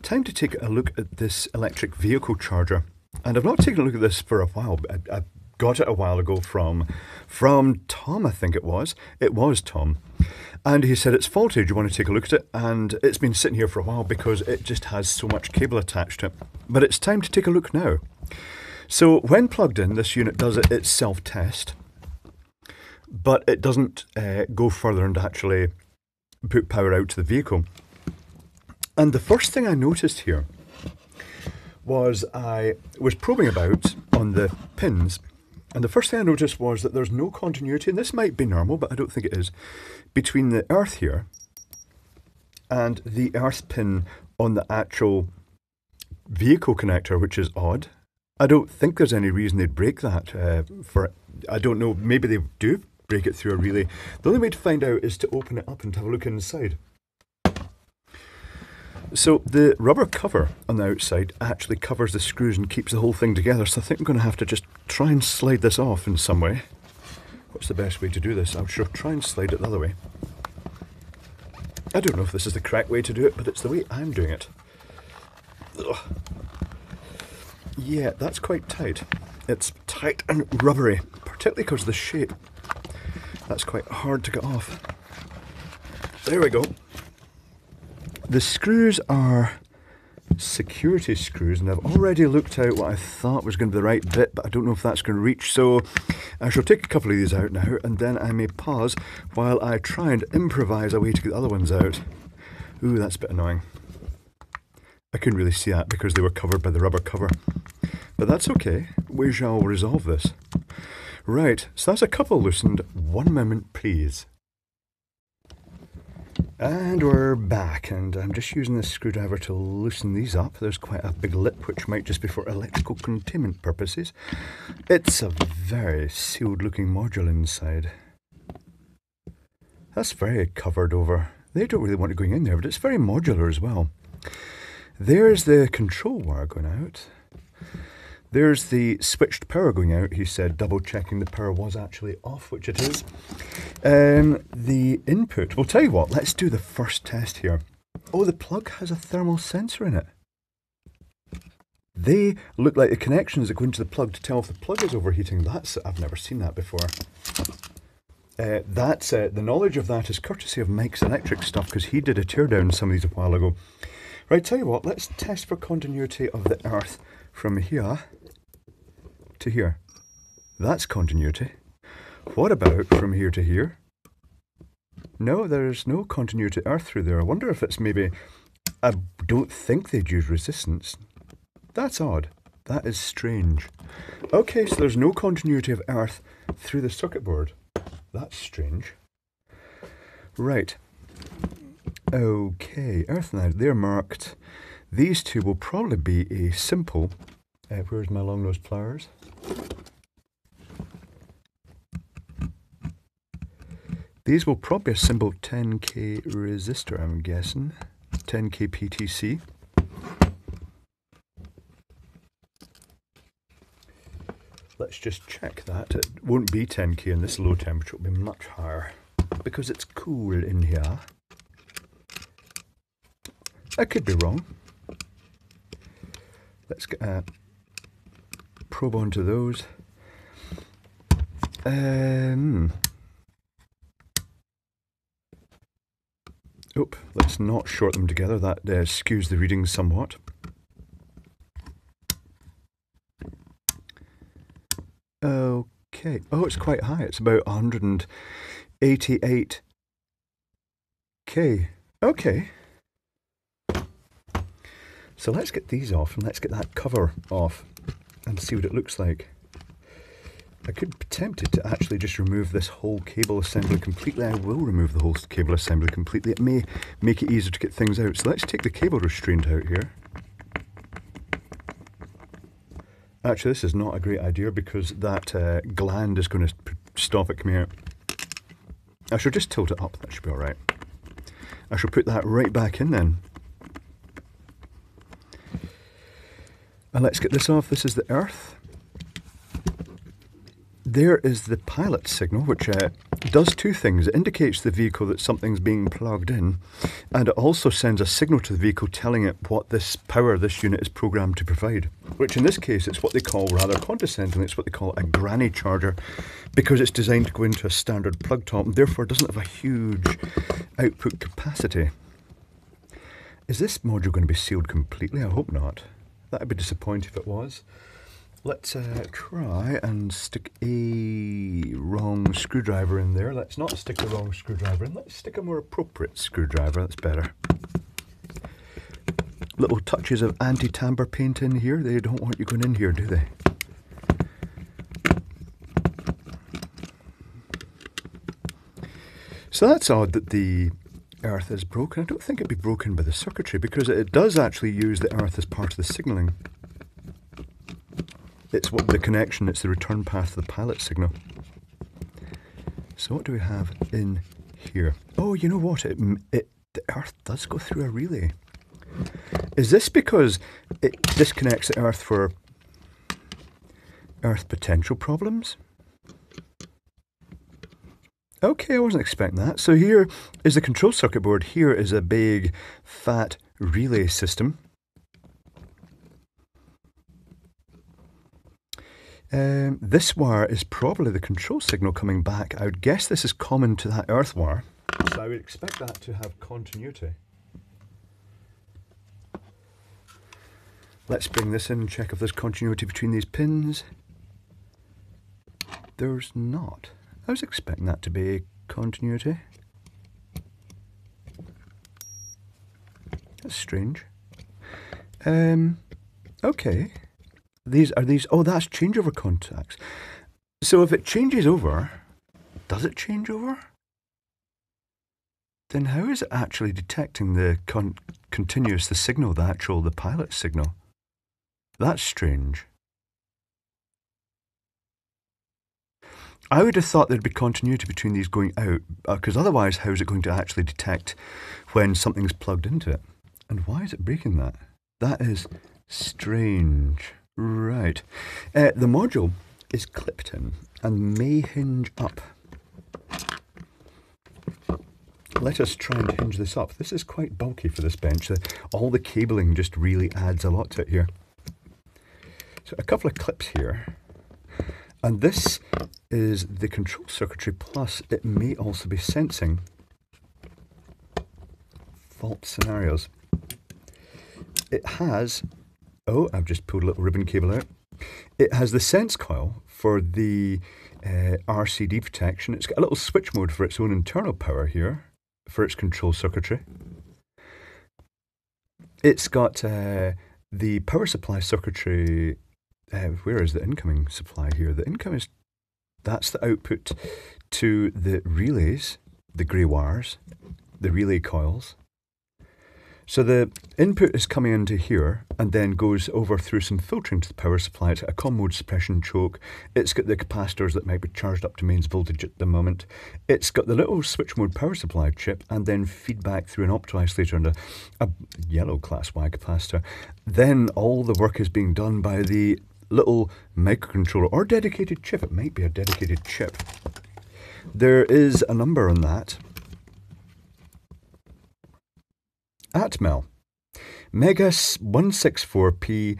time to take a look at this electric vehicle charger. And I've not taken a look at this for a while. I got it a while ago from Tom, I think it was. It was Tom. And he said it's faulty, do you want to take a look at it? And it's been sitting here for a while because it just has so much cable attached to it. But it's time to take a look now. So when plugged in, this unit does its self-test. But it doesn't go further and actually put power out to the vehicle. And the first thing I noticed here was I was probing about on the pins, and the first thing I noticed was that there's no continuity, and this might be normal, but I don't think it is, between the earth here and the earth pin on the actual vehicle connector, which is odd. I don't think there's any reason they'd break that I don't know, maybe they do break it through a relay. The only way to find out is to open it up and have a look inside. So the rubber cover on the outside actually covers the screws and keeps the whole thing together, so I think I'm going to have to just try and slide this off in some way. What's the best way to do this? I'll sure try and slide it the other way. I don't know if this is the correct way to do it, but it's the way I'm doing it. Ugh. Yeah, that's quite tight. It's tight and rubbery, particularly because of the shape. That's quite hard to get off. There we go. The screws are security screws, and I've already looked out what I thought was going to be the right bit, but I don't know if that's going to reach, so I shall take a couple of these out now, and then I may pause while I try and improvise a way to get the other ones out. Ooh, that's a bit annoying. I couldn't really see that because they were covered by the rubber cover. But that's okay, we shall resolve this. Right, so that's a couple loosened. 1 moment, please. And we're back, and I'm just using this screwdriver to loosen these up. There's quite a big lip, which might just be for electrical containment purposes. It's a very sealed looking module inside. That's very covered over. They don't really want it going in there, but it's very modular as well. There's the control wire going out. There's the switched power going out, he said, double checking the power was actually off, which it is. The input, well, tell you what, let's do the first test here. Oh, the plug has a thermal sensor in it. They look like the connections that go into the plug to tell if the plug is overheating. I've never seen that before. The knowledge of that is courtesy of Mike's Electric Stuff, because he did a teardown on some of these a while ago. Right, tell you what, let's test for continuity of the earth from here to here. That's continuity. What about from here to here? No, there's no continuity earth through there. I wonder if it's maybe... I don't think they'd use resistance. That's odd. That is strange. Okay, so there's no continuity of earth through the circuit board. That's strange. Right. Okay, earth now, they're marked. These two will probably be a simple... where's my long-nosed pliers? These will probably be a simple 10k resistor, I'm guessing. 10k PTC. Let's just check that. It won't be 10k in this low temperature, it'll be much higher because it's cool in here. I could be wrong. Let's get a probe onto those. Let's not short them together. That skews the readings somewhat. Okay. Oh, it's quite high. It's about 188k. Okay. So let's get these off and let's get that cover off and see what it looks like. I could be tempted to actually just remove this whole cable assembly completely. I will remove the whole cable assembly completely. It may make it easier to get things out. So let's take the cable restraint out here. Actually, this is not a great idea because that gland is going to stop it coming out. I should just tilt it up. That should be all right. I shall put that right back in then. And let's get this off. This is the earth. There is the pilot signal, which does two things. It indicates to the vehicle that something's being plugged in, and it also sends a signal to the vehicle telling it what this power this unit is programmed to provide, which in this case it's what they call, rather condescendingly, it's what they call a granny charger, because it's designed to go into a standard plug top and therefore doesn't have a huge output capacity. Is this module going to be sealed completely? I hope not. That would be disappointing if it was. Let's try and stick a wrong screwdriver in there. Let's not stick the wrong screwdriver in. Let's stick a more appropriate screwdriver. That's better. Little touches of anti-tamper paint in here. They don't want you going in here, do they? So that's odd that the earth is broken. I don't think it'd be broken by the circuitry because it does actually use the earth as part of the signalling. It's what the connection, it's the return path to the pilot signal. So what do we have in here? Oh, you know what? The earth does go through a relay. Is this because it disconnects the earth for earth potential problems? Okay, I wasn't expecting that. So here is the control circuit board. Here is a big fat relay system. This wire is probably the control signal coming back. I would guess this is common to that earth wire, so I would expect that to have continuity. Let's bring this in and check if there's continuity between these pins. There's not. I was expecting that to be continuity. That's strange. Okay. Oh, that's changeover contacts. So if it changes over, does it change over? Then how is it actually detecting the continuous, the signal, the pilot signal? That's strange. I would have thought there'd be continuity between these going out, because otherwise how is it going to actually detect when something's plugged into it? And why is it breaking that? That is strange. Right. The module is clipped in and may hinge up. Let us try and hinge this up. This is quite bulky for this bench. All the cabling just really adds a lot to it here. So a couple of clips here. And this is the control circuitry, plus it may also be sensing fault scenarios. It has... Oh, I've just pulled a little ribbon cable out. It has the sense coil for the RCD protection. It's got a little switch mode for its own internal power here, for its control circuitry. It's got the power supply circuitry. Where is the incoming supply here? The incoming is, that's the output to the relays, the grey wires, the relay coils. So the input is coming into here and then goes over through some filtering to the power supply. It's got a comm mode suppression choke. It's got the capacitors that might be charged up to mains voltage at the moment. It's got the little switch mode power supply chip and then feedback through an opto isolator and a yellow class Y capacitor. Then all the work is being done by the little microcontroller or dedicated chip. It might be a dedicated chip. There is a number on that. Atmel, Megas 164P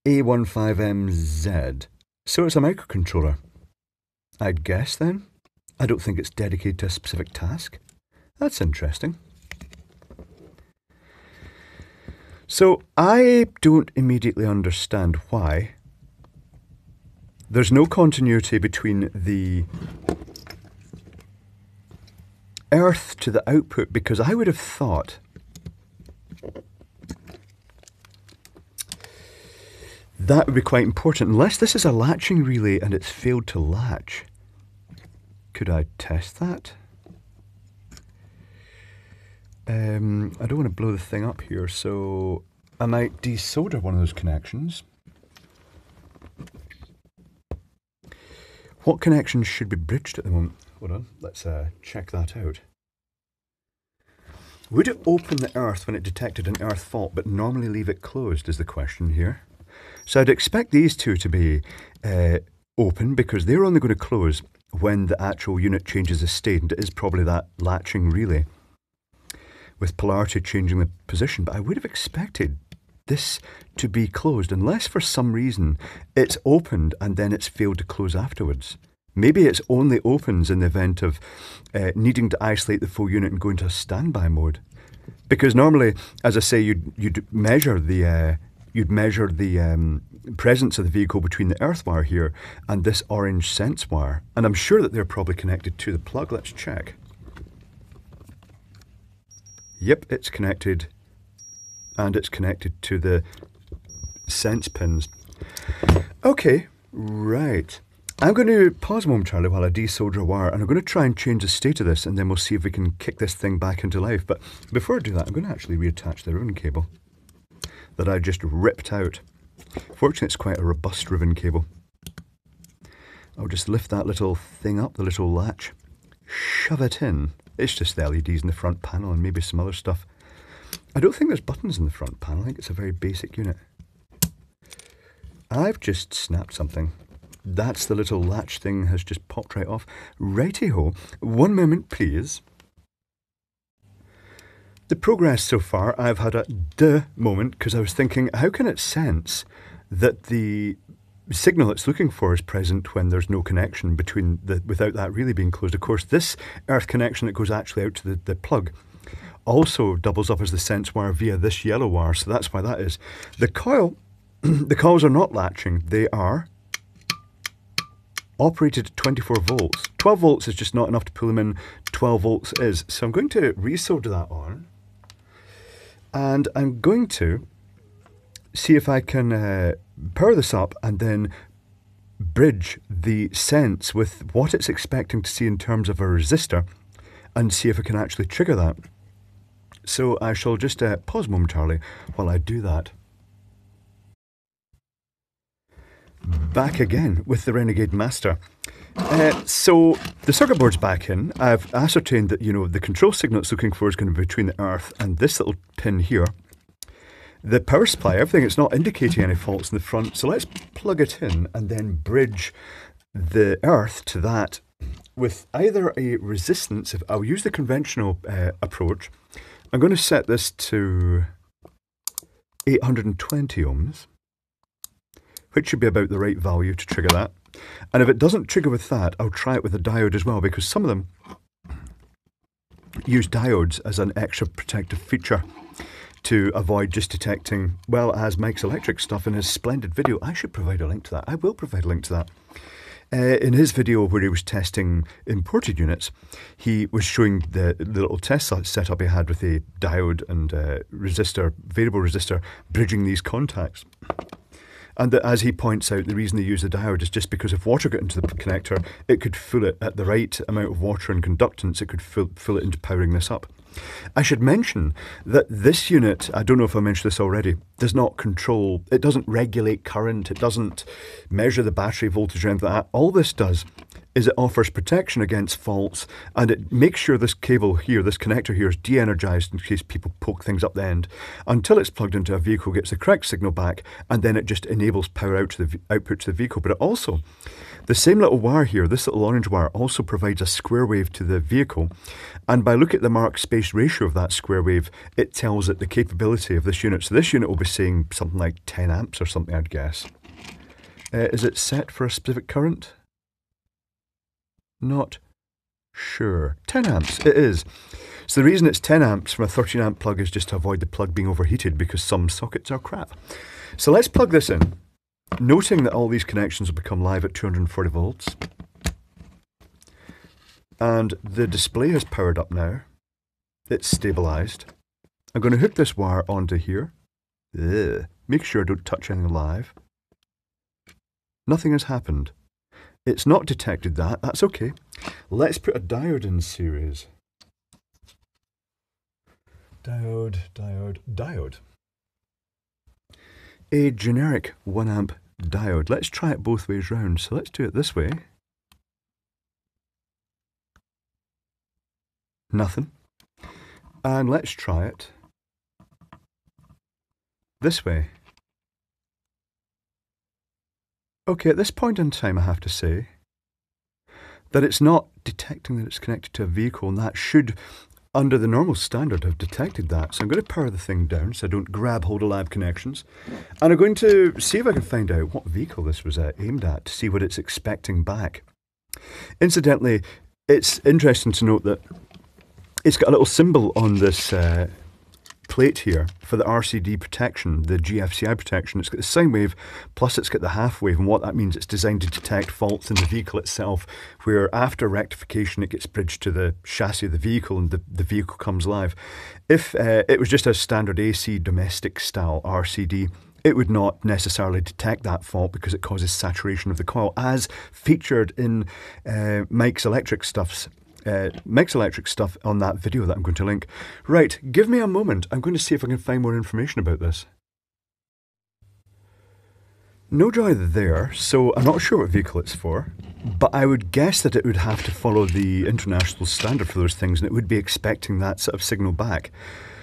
A15MZ. So it's a microcontroller. I'd guess then. I don't think it's dedicated to a specific task. That's interesting. So I don't immediately understand why there's no continuity between the earth to the output, because I would have thought that would be quite important, unless this is a latching relay and it's failed to latch. Could I test that? I don't want to blow the thing up here, so I might desolder one of those connections. What connections should be bridged at the moment? Hold on, let's check that out. Would it open the earth when it detected an earth fault, but normally leave it closed, is the question here. So I'd expect these two to be open, because they're only going to close when the actual unit changes the state, and it is probably that latching relay with polarity changing the position. But I would have expected this to be closed, unless for some reason it's opened and then it's failed to close afterwards. Maybe it only opens in the event of needing to isolate the full unit and go into a standby mode. Because normally, as I say, you'd measure the presence of the vehicle between the earth wire here and this orange sense wire. And I'm sure that they're probably connected to the plug. Let's check. Yep, it's connected. And it's connected to the sense pins. Okay, right. I'm going to pause momentarily while I desolder a wire, and I'm going to try and change the state of this, and then we'll see if we can kick this thing back into life. But before I do that, I'm going to actually reattach the ribbon cable that I just ripped out. Fortunately, it's quite a robust ribbon cable. I'll just lift that little thing up, the little latch, shove it in. It's just the LEDs in the front panel and maybe some other stuff. I don't think there's buttons in the front panel. I think it's a very basic unit. I've just snapped something. That's the little latch thing has just popped right off. Righty-ho. One moment, please. The progress so far, I've had a duh moment because I was thinking, how can it sense that the signal it's looking for is present when there's no connection between without that really being closed? Of course, this earth connection that goes actually out to the plug also doubles up as the sense wire via this yellow wire, so that's why that is. The coil, the coils are not latching. They are operated at 24 volts. 12 volts is just not enough to pull them in. 12 volts is. So I'm going to resolder that on. And I'm going to see if I can power this up and then bridge the sense with what it's expecting to see in terms of a resistor and see if I can actually trigger that. So I shall just pause momentarily while I do that. Back again with the Renegade Master. So the circuit board's back in. I've ascertained that, you know, the control signal it's looking for is going to be between the earth and this little pin here. The power supply, everything, it's not indicating any faults in the front. So let's plug it in and then bridge the earth to that with either a resistance. If I'll use the conventional approach, I'm going to set this to 820 ohms, which should be about the right value to trigger that. And if it doesn't trigger with that, I'll try it with a diode as well, because some of them use diodes as an extra protective feature to avoid just detecting, well, as Mike's Electric Stuff in his splendid video. I should provide a link to that. I will provide a link to that. In his video where he was testing imported units, he was showing the little test setup he had with a diode and resistor, variable resistor, bridging these contacts. And that, as he points out, the reason they use the diode is just because if water got into the connector, it could fill it at the right amount of water and conductance, it could fill it into powering this up. I should mention that this unit, I don't know if I mentioned this already, does not control, it doesn't regulate current, it doesn't measure the battery voltage or anything like that. All this does is it offers protection against faults, and it makes sure this cable here, this connector here, is de-energized in case people poke things up the end, until it's plugged into a vehicle, gets the correct signal back, and then it just enables power out to the output to the vehicle. But it also, the same little wire here, this little orange wire, also provides a square wave to the vehicle, and by looking at the mark space ratio of that square wave, it tells it the capability of this unit. So this unit will be saying something like 10 amps or something, I'd guess. Is it set for a specific current? Not sure. 10 amps, it is. So the reason it's 10 amps from a 13 amp plug is just to avoid the plug being overheated, because some sockets are crap. So let's plug this in, noting that all these connections will become live at 240 volts. And the display has powered up now. It's stabilized. I'm going to hook this wire onto here. Make sure I don't touch anything live. Nothing has happened. It's not detected that. That's okay. Let's put a diode in series. Diode, diode, diode. A generic 1 amp diode. Let's try it both ways round. So let's do it this way. Nothing. And let's try it this way. Okay, at this point in time, I have to say, that it's not detecting that it's connected to a vehicle, and that should, under the normal standard, have detected that. So I'm going to power the thing down so I don't grab hold of live connections. And I'm going to see if I can find out what vehicle this was aimed at, to see what it's expecting back. Incidentally, it's interesting to note that it's got a little symbol on this plate here for the RCD protection, the GFCI protection. It's got the sine wave, plus it's got the half wave, and what that means, it's designed to detect faults in the vehicle itself, where after rectification it gets bridged to the chassis of the vehicle and the vehicle comes live. If it was just a standard AC domestic style RCD, it would not necessarily detect that fault because it causes saturation of the coil, as featured in Mike's Electric Stuff's Mike's Electric Stuff on that video that I'm going to link. Right, give me a moment. I'm going to see if I can find more information about this. No joy there, so I'm not sure what vehicle it's for, but I would guess that it would have to follow the international standard for those things, and it would be expecting that sort of signal back.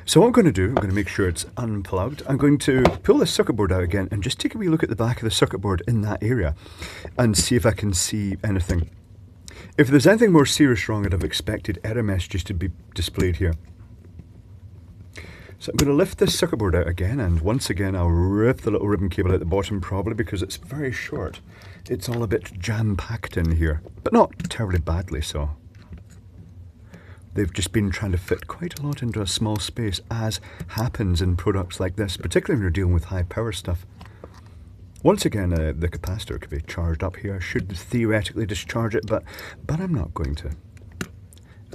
So what I'm going to do, I'm going to make sure it's unplugged. I'm going to pull the circuit board out again and just take a wee look at the back of the circuit board in that area and see if I can see anything. If there's anything more serious wrong, I'd have expected error messages to be displayed here. So I'm going to lift this circuit board out again, and once again I'll rip the little ribbon cable out the bottom, probably because it's very short. It's all a bit jam-packed in here, but not terribly badly so. They've just been trying to fit quite a lot into a small space, as happens in products like this, particularly when you're dealing with high power stuff. Once again, the capacitor could be charged up here. I should theoretically discharge it, but I'm not going to.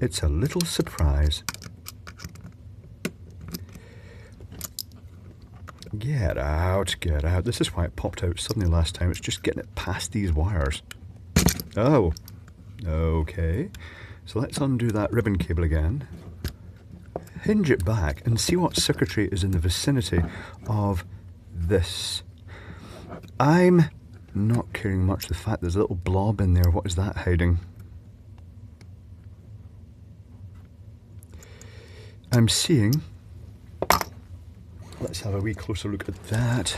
It's a little surprise. Get out, get out. This is why it popped out suddenly last time. It's just getting it past these wires. Oh, okay. So let's undo that ribbon cable again. Hinge it back and see what circuitry is in the vicinity of this. I'm not caring much the fact there's a little blob in there. What is that hiding? I'm seeing... Let's have a wee closer look at that.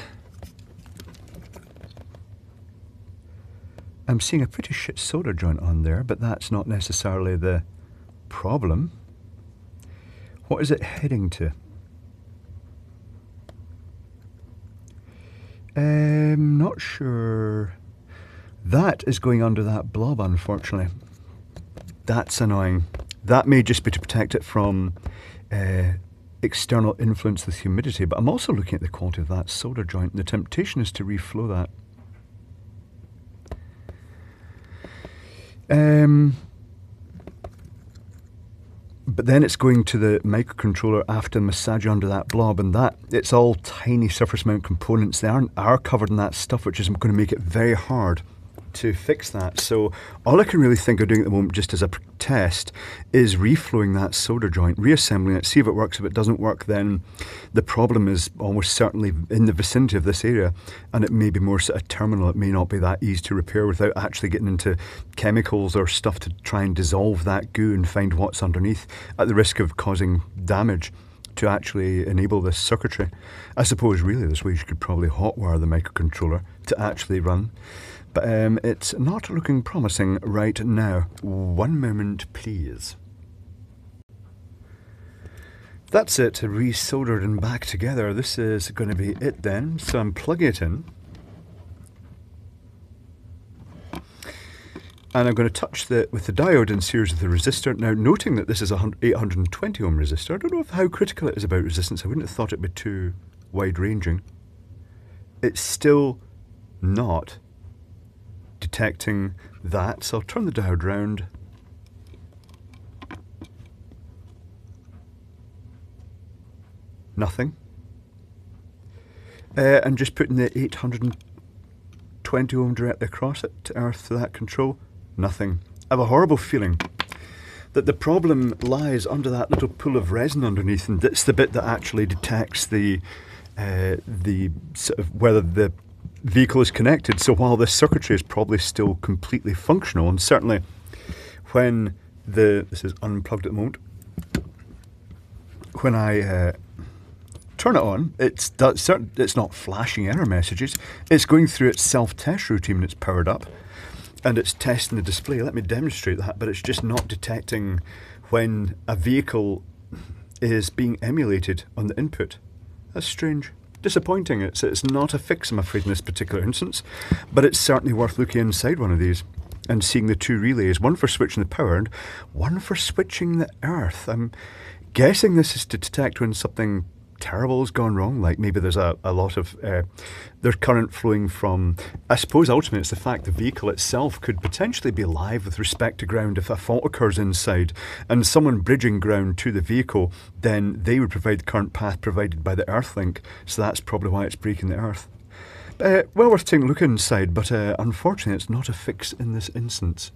I'm seeing a pretty shit solder joint on there, but that's not necessarily the problem. What is it heading to? Not sure. That is going under that blob, unfortunately. That's annoying. That may just be to protect it from external influence with humidity, but I'm also looking at the quality of that solder joint, and the temptation is to reflow that. But then it's going to the microcontroller after massage under that blob, and that it's all tiny surface mount components. They are covered in that stuff, which is going to make it very hard to fix that. So all I can really think of doing at the moment, just as a test, is reflowing that solder joint, reassembling it, see if it works. If it doesn't work, then the problem is almost certainly in the vicinity of this area, and it may be more sort of terminal. It may not be that easy to repair without actually getting into chemicals or stuff to try and dissolve that goo and find what's underneath, at the risk of causing damage to actually enable this circuitry. I suppose really this way you could probably hotwire the microcontroller to actually run. But it's not looking promising right now. One moment, please. That's it, resoldered and back together. This is going to be it then. So I'm plugging it in. And I'm going to touch with the diode in series with the resistor. Now, noting that this is a 820 ohm resistor, I don't know how critical it is about resistance. I wouldn't have thought it'd be too wide-ranging. It's still not detecting that, so I'll turn the diode round. Nothing. And just putting the 820 ohm directly across it to earth to that control. Nothing. I have a horrible feeling that the problem lies under that little pool of resin underneath, and that's the bit that actually detects the sort of whether the vehicle is connected. So while this circuitry is probably still completely functional, and certainly when this is unplugged at the moment, when I turn it on, it's not flashing error messages. It's going through its self-test routine when it's powered up, and it's testing the display. Let me demonstrate that, but it's just not detecting when a vehicle is being emulated on the input. That's strange. Disappointing. It's not a fix, I'm afraid, in this particular instance, but it's certainly worth looking inside one of these and seeing the two relays, one for switching the power and one for switching the earth. I'm guessing this is to detect when something terrible has gone wrong, like maybe there's a lot of there's current flowing from, I suppose ultimately it's the fact the vehicle itself could potentially be live with respect to ground. If a fault occurs inside and someone bridging ground to the vehicle, then they would provide the current path provided by the earth link, so that's probably why it's breaking the earth. Well worth taking a look inside, but unfortunately it's not a fix in this instance.